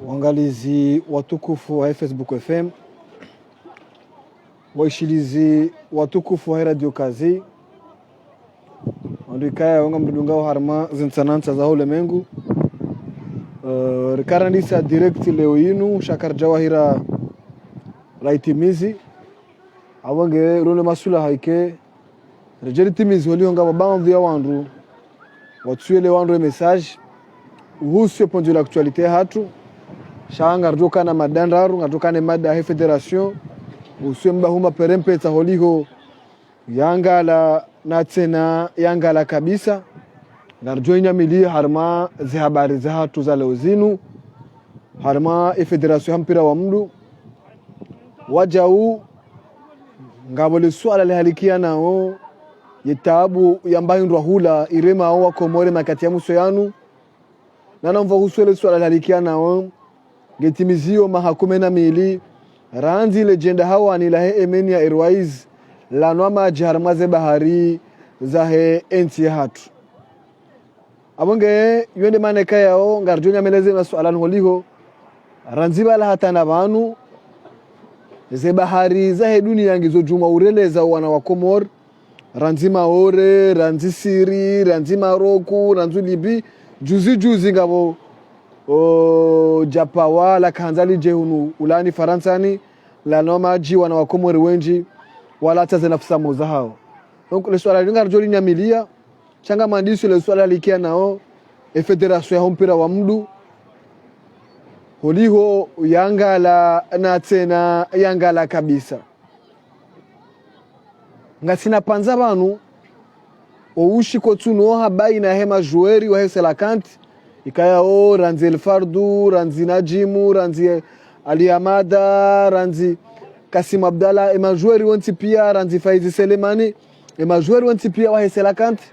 Waangalizi watukufu wa Facebook FM, waishilizi watukufu wa Radio Kazi, andikaya wanga mdungao harma zinsananza za ulemengu. Rikarandisa direct leo yinu shakar jawahira raitimizi awange rone masula haike rejeri timizi wali nga baadhi ya wandu watuele wandu message uhusu ponjo la actualité hatu shanga rjoka na madandaru ngatoka na mada ya federation usemba huma perempeta holiho yanga la natena yanga la kabisa ngarjoinya mili harma za habari za hatu za leo zinu harma federation hampira wa mdu wajau ngabole swala lihalikia nao yetabu yambayo ndwahula irema au komore makati ya muso yanu nana mva huswele swala lihalikia nao getimizio mahakumena mili ranzi legenda hawa ni lahe Emenia Airways lanwama jiharmaze bahari zahe enti hatu abonge yuende maneka yao ngarjonya meleze na swala holiho ranzi bala hata na banu ze bahari zahe dunia ngizo juma ureleza wana wa Komor ranzi Maore ranzi Siri ranzi Maroku ranzi Libi juzi ngabo Japawa la kanzali jehunu ulani Faransani la noma ji wana wa Komori wenji wala taze nafsa moza hao. Donc le swala linga rjoli nyamilia changa mandisu le swala likia nao federation ya mpira wa mdu holiho yanga la na tena yanga la kabisa ngatina panza banu oushi kotuno habai na hema joueri wa hesela kanti ikaya ranzi El Fardu, ranzi Najimu, ranzi Ali Amada, ranzi Kasim Abdallah, emajoueri wanti pia ranzi Faizi Selemani, emajoueri wanti pia wa hesela kanti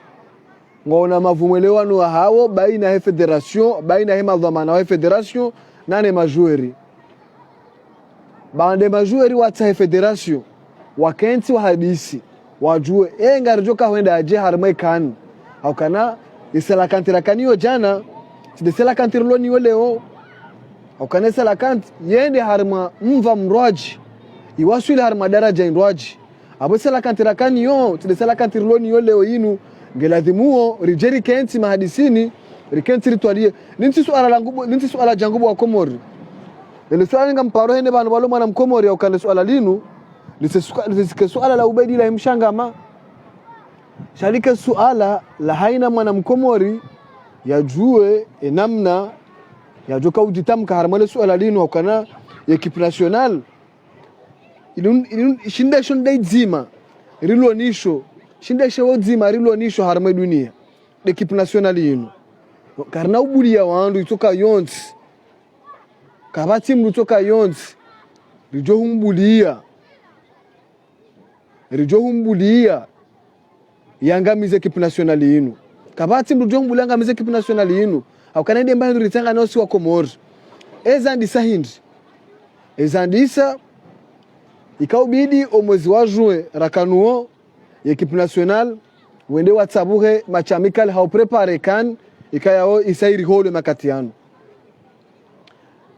ngona mavumwelewano hao baina ya federation, baina ya madhamana wa federation nane majoueri bande majoueri wa ta federation wakenti wa hadisi wajue ngarjoka huenda aje harmai kan au kana isela kanti rakaniyo jana sidesela kanti loni leo au kana isela kanti yende harma mva mroji iwasuli harma daraja indroji abo sela kanti rakaniyo sidesela kanti loni leo yinu ngeladhimuo rijeri kenti mahadisini rikenti ritwalie ninti suala jangubo wa Komori ile swala ngamparo hende banu balo mwana mkomori au kana swala linu lisike suala la ubedi la mshangama shalike suala la haina mwana mkomori yajue namna yajoka ujitamka harmale suala linu au kana equipe nationale ilun shinda shonda zima rilonisho shinda shewo zima rilonisho harmale dunia equipe nationale yinu karna ubulia wandu itoka yonzi kabati mtoka yonzi rijohumbulia yangamize equipe nationale yinu kabati mjohumbulia yangamize equipe nationale yinu au kanende mbando ritanga nosi wa Komori ezandisa hindi ezandisa ikaubidi omwezi wa juin rakanuo equipe nationale wende watsabuhe machamikal hau prepare kan ikayao isairi holo makatiano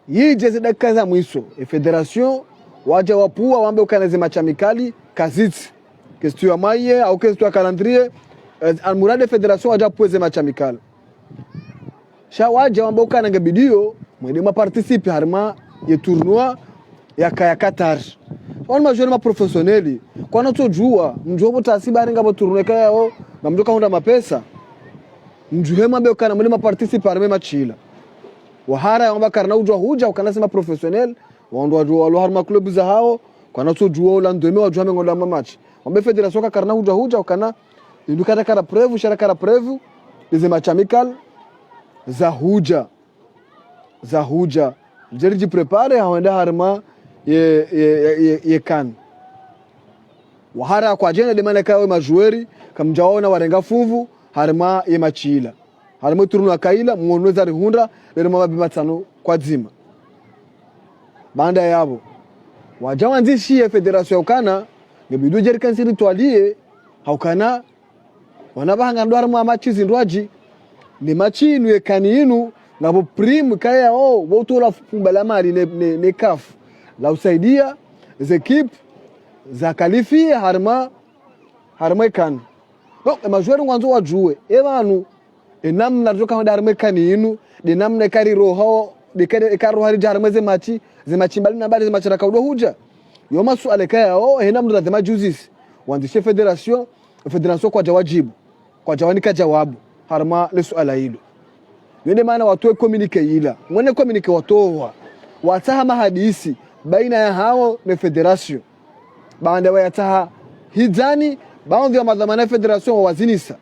yijeze dakika za mwiso federation waja wapua wambe ukaneze machamikali kaziti question ya maye au question ya calendrier almurade federation waja pueze machamikali sha waja wambe ukanenge bidio mwende ma participe harma ye tournoi ya kaya Qatar on majeur ma professionneli kwa natojua mjobo tasiba ringa bo tournoi kayao ngamdoka honda mapesa mjuhema be ukana mwende ma participe harma machila wahara yamba karna ujwa huja ukanasema professionnel wandu wajua walo harma club za hao kwa naso jua ulandome wajua mengola match wambe federation ka karna huja ukana indukata kara preuve shara kara preuve ize machamical za huja jeriji prepare haenda harma ye kan wahara kwa jena de maneka majoueri kamjaona warenga fuvu harma ye machila harma turnu akaila muonweza rihunda lero mababi matano kwa zima banda yabo wajawanzishi ya federation ukana ngebidu jerikan siri twalie haukana wanabahanga ndwara mu amachi zindwaji ni machi inu yekani inu ngabo prime kaya wotu la fumbala mali ne CAF la usaidia equipe za kalifia harma kan donc majori ngwanzo wajue ebanu enamna joka handa harma kaninu de namna kari roho de karo hari jarma ze mbali na bali ze machi rakaudo huja yo masuala kaya enamna za majuzis wanzishe federation kwa jawajibu kwa jawanika jawabu harma le suala hilo yende maana watu communique ila mwone communique watoa wataha mahadisi baina ya hao na federation baada ya taha hizani baadhi ya madhamana ya federation wazinisa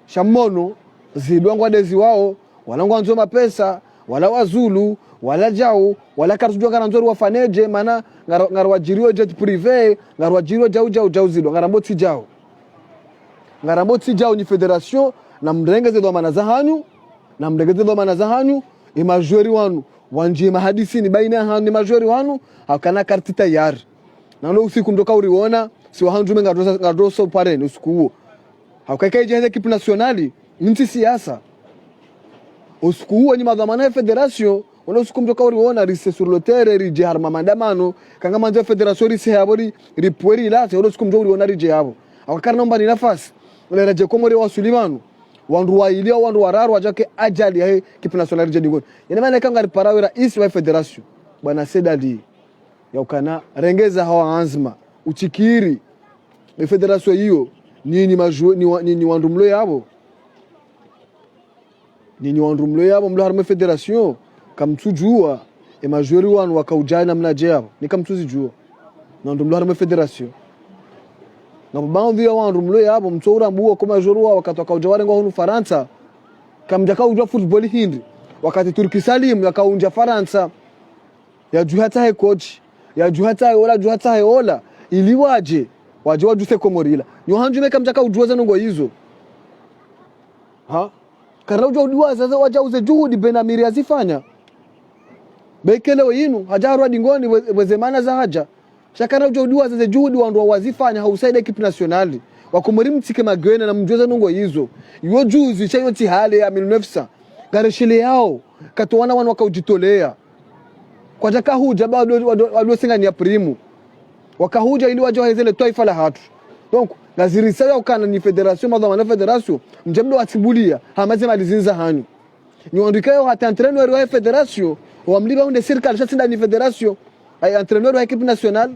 shamono zidwangwa dezi wao wanangwa nzoma pesa wala wazulu wala jao wala karujwa nzori wafaneje maana ngarwajiriwa jet privé ngarwajiriwa jao zidwa ngaramboti jao ni federation na mrengeze dhamana za hanyu imajori wanu wanje mahadisi ni baina hanu ni majori wanu hakana karti tayari na ndo usiku mtoka uriona si wahanjume ngadoso pareni usiku huo haukaika ijeze kipu nationali nti siasa usiku huo ni madhamana ya federation ndo usiku mtoka uriona rise sur le terre rije harma mandamano kanga manje federation rise habori ripueri ilase ndo usiku mtoka uriona rije habo haukarna mba ni nafasi ule raje komori wa Sulimanu wandu wailia wandu wararu wajake ajali ya kipu nationali rije digoni yana maana kanga riparawe rais wa federation bwana Sedali ya ukana rengeza hawa anzima uchikiri be federation hiyo nini wandu mlo yabo mlo harma federation kamtujua majori wanu wakaujana mnaje yabo ni kamtuzijua wandu mlo harma federation na baadhi ya wandu mlo yabo mtora mbuo kwa majori wao wakatoka ujaware ngo hunu Faransa kamjaka ujua football hindi wakati Turki Salim yakaunja Faransa ya juhata he coach ya juhata he ola iliwaje waje wajuse komorila nyohanju meka mjaka ujuaza nongo hizo karna ujuaza za wajauze juhudi benamiri azifanya bekelewe yinu hajarwa dingoni wezemana za haja shakana ujuaza za juhudi wandu wazifanya hausaide kipu nationali wakomori mtike magwena na mjuaza nongo hizo yuo juzi chayo tihale ya 1900 gareshile yao katuwana wanu wakaujitolea kwa jaka huja bado singa ni ya primu wakahuja ili waje wahezele taifa la hatu donc lazirisayo kana ni federation madhamana federation mjemdo watibulia hamaze malizinza hanyu ni wandikayo hata entraîneur wa federation wamliba unde serikali shatinda ni federation ay entraîneur wa equipe nationale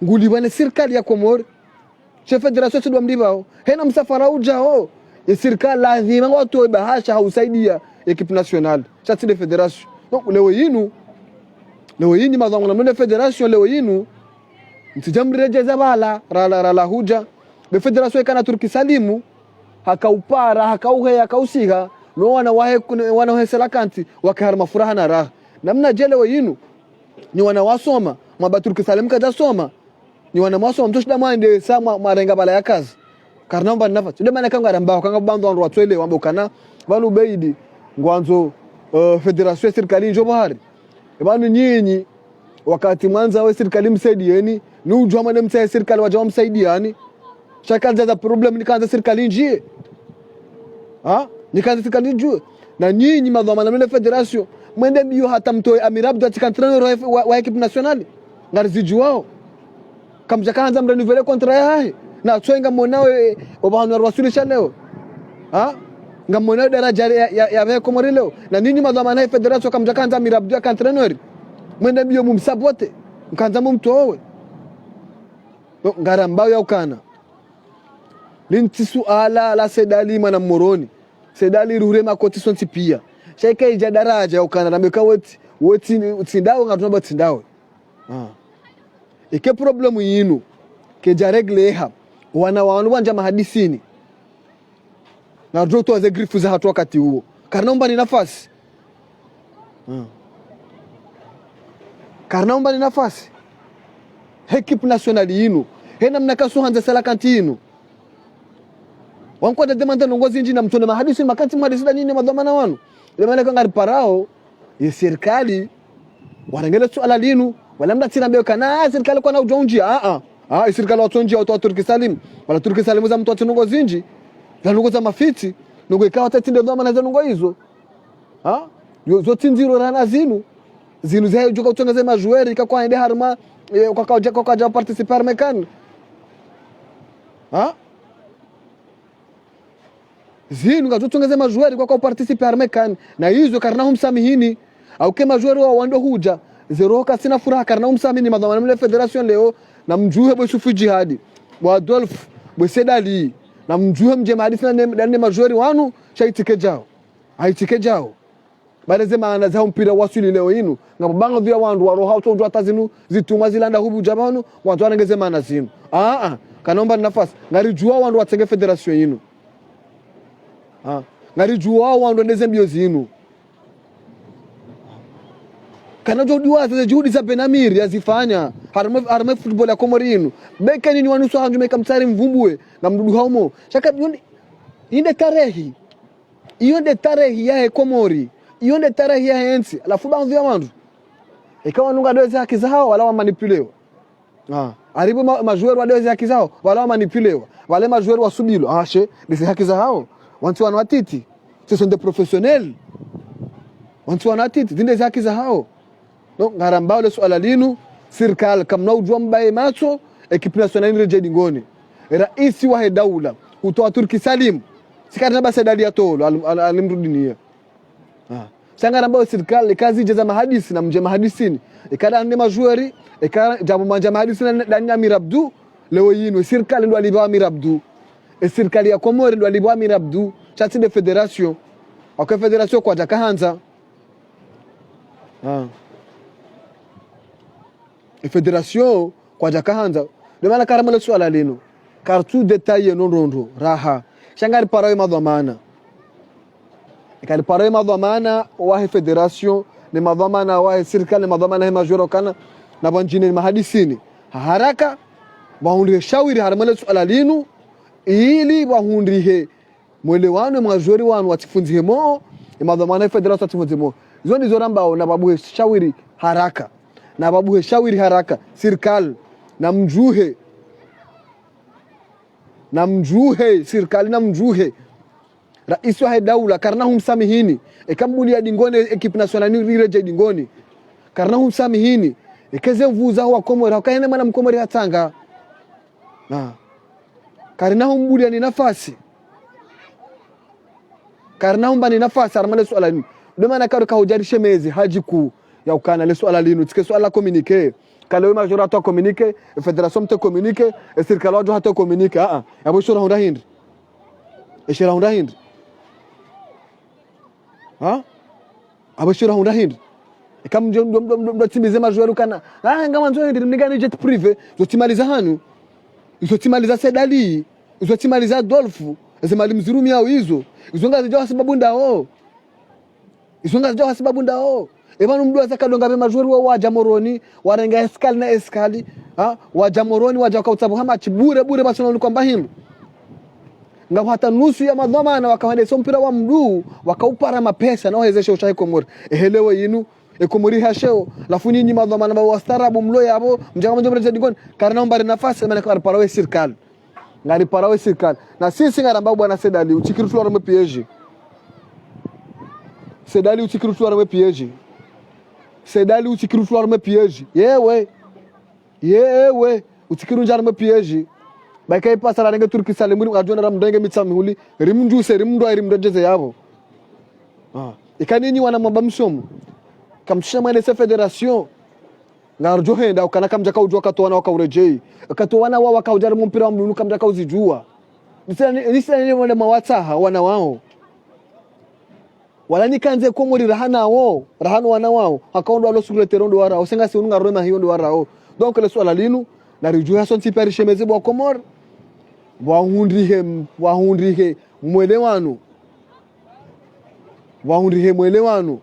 nguli bwana serikali ya Komoro chef federation sidwa mlibao hena msafara ujao ya serikali lazima watu bahasha hausaidia equipe nationale shatinda federation donc leo yini madhamana mne federation leo yinu mtijamrejeza bala rala huja be federation kana Turki Salimu hakaupara hakauhe hakausiga no wana hesela kanti wakaharma furaha na raha namna jele yinu ni wana wasoma Turki Salim kaza soma ni wana wasoma mtoshida mwande sama marenga bala ya kazi karnamba nafasi ndio maana kanga ramba kanga bando wandu watwele wambokana balu beidi ngwanzo federation serikali njo bahari ebanu nyinyi wakati mwanza wa serikali msaidieni ni ujua mwana msaidi serikali wajawa msaidiani shakaanza za problem nikaanza serikali njie nikaanza serikali njue na nyinyi madhamana mene federation mwende mbio hata mtoe amirabdu atika entraîneur wa equipe nationale ngariziju wao kamjaka hanza mrenuvele kontra ya hae na twenga mwonawe obahanu warwasulisha leo ngamonawe daraja ya Komori leo na ninyi madhamana federation kamjaka hanza amirabdu atika entraîneur mwende mbio mumsabote mkanza mumtowe ngarambao ya ukana linti suala la Sedali mana moroni Sedali ruhure makoti sonti pia shaika ija daraja ya ukana nameka woti tsindawe ngatunaba tsindawe ike problemu yinu ke jaregle ha wana wanja mahadisini na roto za grifu za hatu wakati huo karnaomba ni nafasi karnaomba ni nafasi equipe nationale yinu hena mnakaso hanza sala kantinu wanko da demanda nongozi nji na mtone mahadisi makanti mahadisi da nini madhamana wanu ile maana kanga riparao ya serikali warangele suala linu wala mda tina mbeo kana serikali kwa na ujonji serikali watonji watu wa Turki Salim wala Turki Salim za mtu wa nongozi nji za nongoza mafiti nongo ikawa tatinde dhamana za nongo hizo zote nziro rana zinu zae joka utongeze majueri kwa ende harma kwa kaja participar mekan zinu ngazo utongeze majueri kwa participar mekan na hizo karna humsamihini au kema majueri wa wando huja zero kasina furaha karna humsamihini madhamana mle federation leo na mjuhe bo sufu jihadi wa Adolf bo Sedali na mjuhe mjema hadisi na majueri wanu shaitike jao haitike jao bareze maana za mpira wasuli leo inu ngabanga vya wandu wa roha utojwa tazinu zituma zilanda hubu jamanu watu wanengeze maana zinu kanomba nafasi ngarijua wandu watenge federation inu ngarijua wandu ndeze mbio zinu kana jodiwa za juhudi za Benamiri yazifanya harma football ya Komori inu beka nini wanusu hanju meka mtsari mvumbue na mdudu haumo shaka inde tarehi iyo de tarehi ya Komori iyo nde tarehe ya hensi alafu baadhi ya wandu ikawa nunga doze haki zao wala wa manipulewa aribu majueri wa doze haki zao wala wa manipulewa wale majueri wa subilo she disi haki zao wantu wanatiti sisi ndio professionnel wantu wanatiti dinde haki zao no ngarambao le swala linu serikali kama ujua mbaye macho equipe nationale reje dingoni rais wa daula kutoa Turki Salim sikana basi dali ya tolo alimrudinia sanga nambao serikali kazi jaza mahadisi na mje mahadisini ikada nne majueri ikada jabu manja mahadisini ndani Amir Abdu leo yino serikali ndo alibawa Amir Abdu serikali ya Komori ndo alibawa Amir Abdu chati de federation kwa federation kwa jakahanza federation kwa jakahanza ndio maana karama le swala lino kartu detail non rondo raha shangari parawe madhamana ikali parawe madhamana wa federation ni madhamana wa serikali madhamana ya majoro kana na banjini mahadisini haraka bahundire shawiri haramale swala linu ili bahundire mwelewano majori wanu watifunzie mo madhamana ya federation watifunzie mo hizo ndizo namba na babu shawiri haraka na babu shawiri haraka serikali na mjuhe serikali na mjuhe rais wa daula karna humsamihini ekambuli ya dingoni equipe nationale ni reje dingoni karna humsamihini ekeze mvuza wa Komori akaene mana mkomori hatanga karna humbuli ni nafasi karna humba ni nafasi armale swala ni ndio maana karuka hujarishe mezi haji ku ya ukana le swala linu tike swala communiquer kalewe majora to communiquer federation te communiquer serikali waju hata communiquer yabo shura hunda hindi eshira hunda hindi abashira hunda hindi kama ndo timize majora kana ngama nzo hindi mnigani jet privé zotimaliza hanu zotimaliza Sedali zotimaliza Adolf ezemali mzirumi yao hizo izonga zijao sababu ndao ebanu mdu azakadonga be majori wa Jamoroni warenga eskali na eskali wa Jamoroni waja kwa utabu hama chibure bure basi unaona kwamba him ngao hata nusu ya madhamana wakaenda sompira wa mdu wakaupara mapesa na wawezesha ushahi Komori ehelewe yinu Komori hasheo lafu nyinyi madhamana ba wastarabu mlo yabo mjanga mjombe digoni karna mbari nafasi maana kwa parawe serikali ngari parawe serikali na sisi ngaramba bwana Sedali uchikirutu arame piège Sedali uchikirutu arame piège Sedali uchikirutu arame piège yewe uchikirutu arame piège bakai pasara nge Turki Salim ngajona ramdenge mitsamhuli rimjuse rimndo rimdejeze yabo ikanini wana mabamsomo kamshema ile federation ngarjo henda ukana kamja kaujua katoana wakaurejei katoana wao wakaujaribu mpira wa mlunu kamja kauzijua nisani wale mawataha wana wao wala nikanze Komori rahana wana wao akaondo alo suretero ndo warao senga si unga roma hiyo ndo warao donc le swala linu na rijua son tiperi shemeze bo Komori wahundrihe mwelewano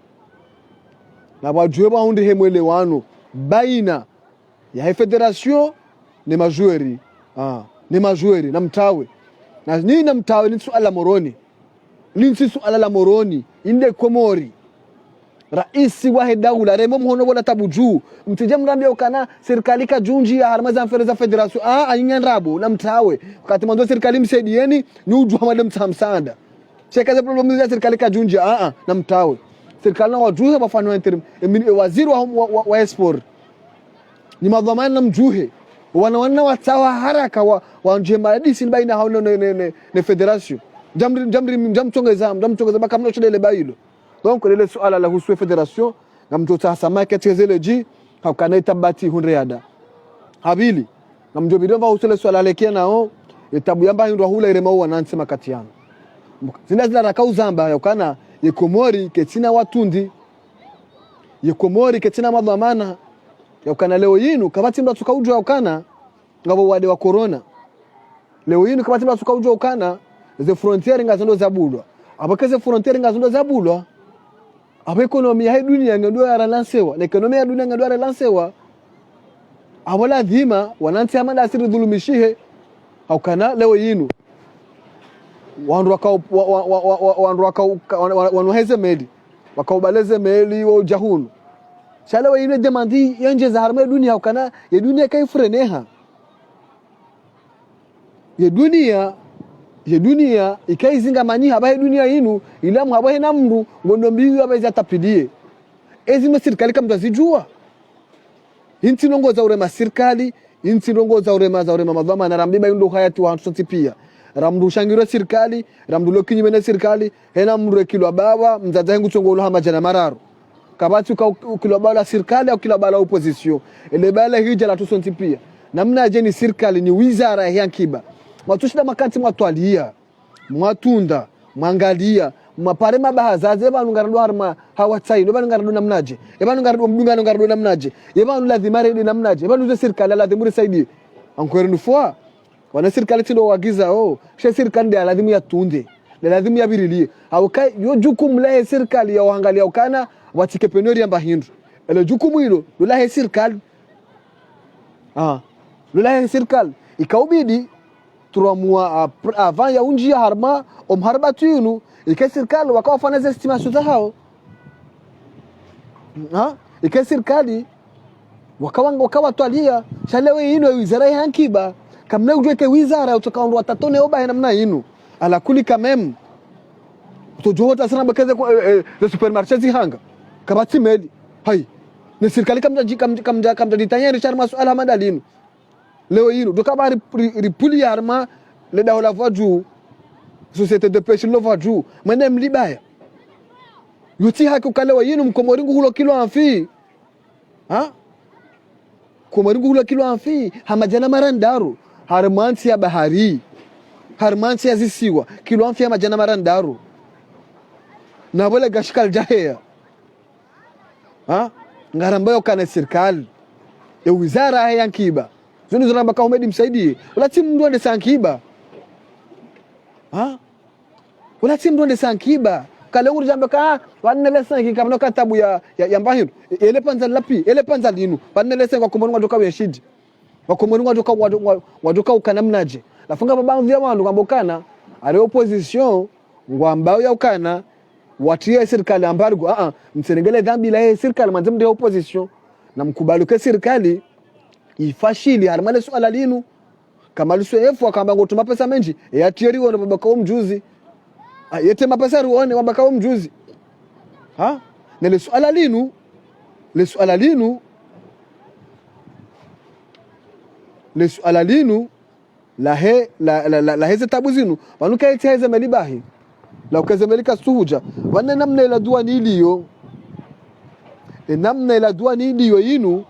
na wajue wahundrihe mwelewano baina ya federation ni majueri na mtawe na nini na mtawe ni suala moroni la moroni inde Komori raisi wa daula remo mhono bona tabuju mtije mrambia ukana serikali ka junji ya harmaza mfereza federation anyandabo na mtawe wakati mwanzo serikali msaidieni ni ujua madam samsanda cheka za problem za serikali ka junji na mtawe serikali na wajuhe wafano interim waziri wa sport ni madhamani na mjuhe wana watawa haraka wa njema hadisi baina hao ne federation jamtongeza baka mno chele bailo donc ile suala la husu federation na mtota samaki tezele ji hakana tabati hunreada habili na mjobidova husele swala lekia nao itabu yamba hindo hula irema wanantsema kati yano zina rakauzamba yakana yekomori ketina watundi yekomori ketina madhamana yakana leo yinu kabati mba tukaujwa yakana ngabo wade wa corona leo yinu kabati mba tukaujwa yakana ze frontiere ngazondo zabulwa abakeze frontiere ngazondo zabulwa aba ekonomi ya dunia ngado ya relancewa na ekonomi ya dunia ngado ya relancewa abola dhima wananti amanda asiri dhulumishihe haukana leo yinu wanwaheze meli wakaubaleze meli wa ujahunu shale wa yinu demandi yanje za harma dunia haukana ya dunia kaifreneha ya dunia ikaizinga mani haba dunia yinu ilamu haba hena mru ngondo mbiyu haba za tapidie ezime serikali kama mtazijua inti nongo za urema serikali inti nongo za urema madhama na rambiba ndo hayati wa hantu pia ramdu shangiro serikali ramdu lokinyi mena serikali hena mru kilo baba mzaza yangu chongolo hama jana mararo kabati kilo baba serikali au kilo baba opposition ile bala hija la tusonti pia namna je ni serikali ni wizara ya kiba matushida makati mwatwalia mwatunda mwangalia mapare mabahazaze banu ngarado harma hawatsai banu ngarado namnaje banu ngarado mdunga ngarado namnaje banu lazima redi namnaje banu serikali lazima saidie encore une fois wana serikali tindo wagiza she serikali ndio lazima yatunde lazima yabirilie au kai yo jukumu la serikali ya uangalia ukana watike penori amba hindu ele jukumu hilo la serikali la serikali ikaubidi turamua avant ya unjia harma harba tunu ike serikali wakawafanya za estimation za hao ike serikali wakawatwalia shalewe ino wizara ya hankiba kamna ujweke wizara utakaondu watatone oba namna inu ala kuli kamem utojohota sana bakeze le supermarché zihanga kabati meli hai ni serikali kamja ditanya Richard masuala madalinu leo ino dokaba ripuli arma le daola voju société de pêche lo voju manem libaya yuti hako kalewa yinu mkomoringu hulo kilo amfi komoringu hulo kilo amfi hamajana marandaru harmansi ya bahari harmansi ya zisiwa kilo amfi hamajana marandaru na bole gashikal jahea ngarambayo kana serikali ya wizara ya nkiba zuni zona baka umedi msaidie wala timu ndo ande sankiba wala timu ndo ande sankiba kale nguru jamba ka wanele sanki kama katabu ya mbahiru ele panza lapi ele panza linu wanele sanki kwa komono wadoka weshidi wa komono wadoka ukanamnaje lafunga baba vya wandu kwambokana ale opposition ngwambao ya ukana watia serikali ambargo msenegele dhambi la serikali manzemu ya opposition na mkubaluke serikali ifashili harmale suala linu kama lusefu akamba ngotuma pesa menji yatieri wona babaka umjuzi yete mapesa ruone babaka umjuzi na le suala linu la heze tabu zinu wanuka ite heze melibahi la ukeze melika suhuja wana namna ila dua ni iliyo namna ila dua ni iliyo yinu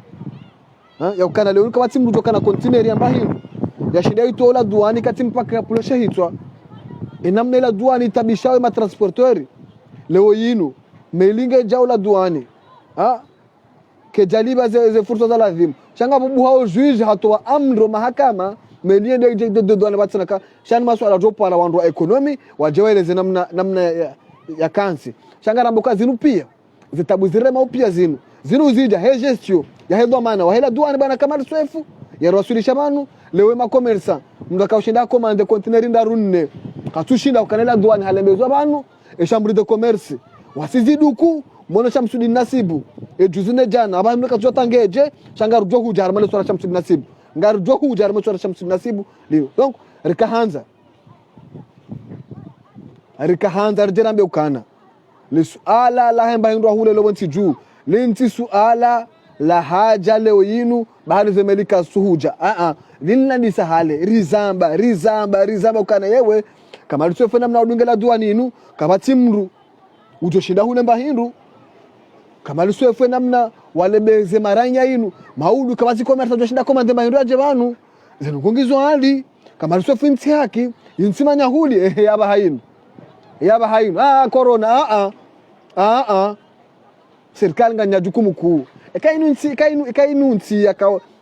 ya ukana leo kama timu kutokana container ambayo ya shida ito la duani katim paka plosha hitwa namna ila duani tabishawe ma transporteur leo yinu melinge jaula duani ke jaliba ze fursa za lazima shanga bubu hao juge hatoa amro mahakama melie de duani batsanaka shani maswala jopa la wandu wa economy wajeweleze namna ya kansi shanga ramboka zinu pia zitabu zirema upia zinu zija he gestio ya hedwa mana wa hela duani bana kama swefu ya rasulisha manu lewe ma commerçant mndaka ushinda commande container ndarunne katushinda ukanela duani halembezwa banu e chambre de commerce wasiziduku mona chamsudi nasibu e juzune jana aba mndaka jotangeje shanga rujo huja harmale swara chamsudi nasibu ngar rujo huja harmale swara chamsudi nasibu leo donc rikahanza rjerambe ukana li suala la hemba hindwa hule lo wanti juu linti suala la haja leo yinu bahari zemelika suhuja lina ni sahale rizamba ukana yewe kama lisofena namna udungela dua ninu kama timru utoshinda hule mbahindu kama lisofena namna wale beze maranya yinu maudu kama zikoma tutashinda koma ndema hindu aje banu zinukungizwa hali kama lisofenti haki insimanya huli yaba hainu corona serikali nganya jukumu kuu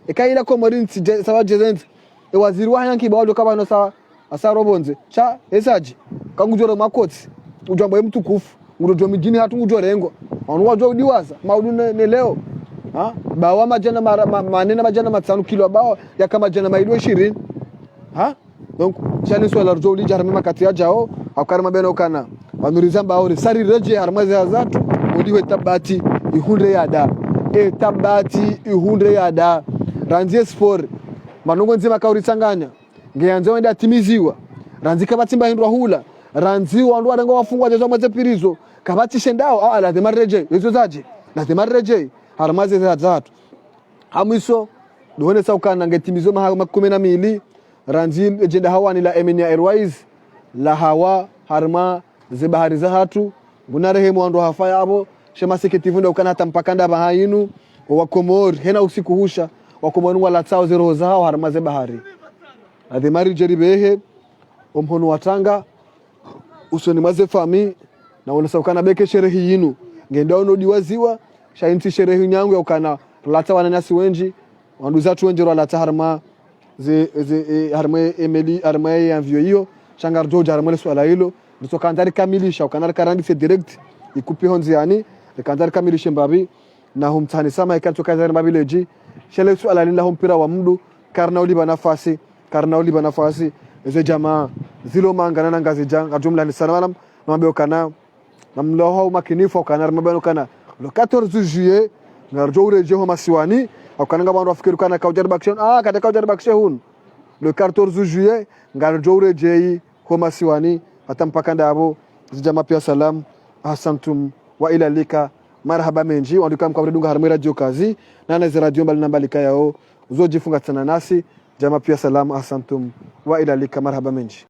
ekaina komorinti sawa jezenti waziri wa yanki bawado kabano sawa asarobonze cha esaji kangujoro makoti ujambo mtukufu ngurojo mijini hatu ngujorengo anu wajo udiwaza maudu ne leo bawa majana manena majana matsanu kilo bawa yakama jana maidu 20 donc chani swala rjo uli jarame makati ya jao akarama beno kana wanurizamba aure sari reje harmaze hazatu udiwe tabati ihunde yada tabati ihunde yada ranzie sport manongo nzima kauri tsanganya ngeanze wenda timiziwa ranzi kabatsimba hindwa hula ranzi wandu warengo wafungwa jezo mwaze pirizo kabati shendao la demareje yezo zaje la demareje harmaze hazatu hamiso duone saukana ngetimizo mahama 12 ranzi ejenda hawani la Emenia Airways la hawa harma ze bahari za hatu bunarehemu wandu hafaya abo shema seketivunda ukana hata mpakanda bahayinu wa Komori hena usiku husha wa Komori wala tsao zero zao harma ze bahari ademari jeribehe omhono watanga usoni maze fami na wala ukana beke sherehi yinu ngenda ono diwaziwa shainti sherehi nyangu ya ukana lata wananyasi wenji wandu zatu wenji lata harma ze harma emeli harma ya vyo hiyo changar joja harma swala hilo ndio kandari kamilisha ukana karandi se direct ikupi honzi yani kandari kamilisha mbabi na humtani sama ikanto kazari mabileji shele swala lila humpira wa mdu karna uliba nafasi ze jamaa zilo mangana na ngazi janga jumla ni sana nambe ukana namloho makinifu ukana mabano kana le 14 juillet ngarjo ureje ho masiwani ukana ngabando afikiru kana kaujar bakshen kata kaujar bakshe hun le 14 juillet ngarjo ureje ho masiwani atampaka ndabo zijama pia salam asantum wa ila lika marhaba menji wandika mkabredunga harmwe radio kazi na za radio mbali nambalika yao uzojifunga tena nasi jama pia salam asantum wa ila lika marhaba menji.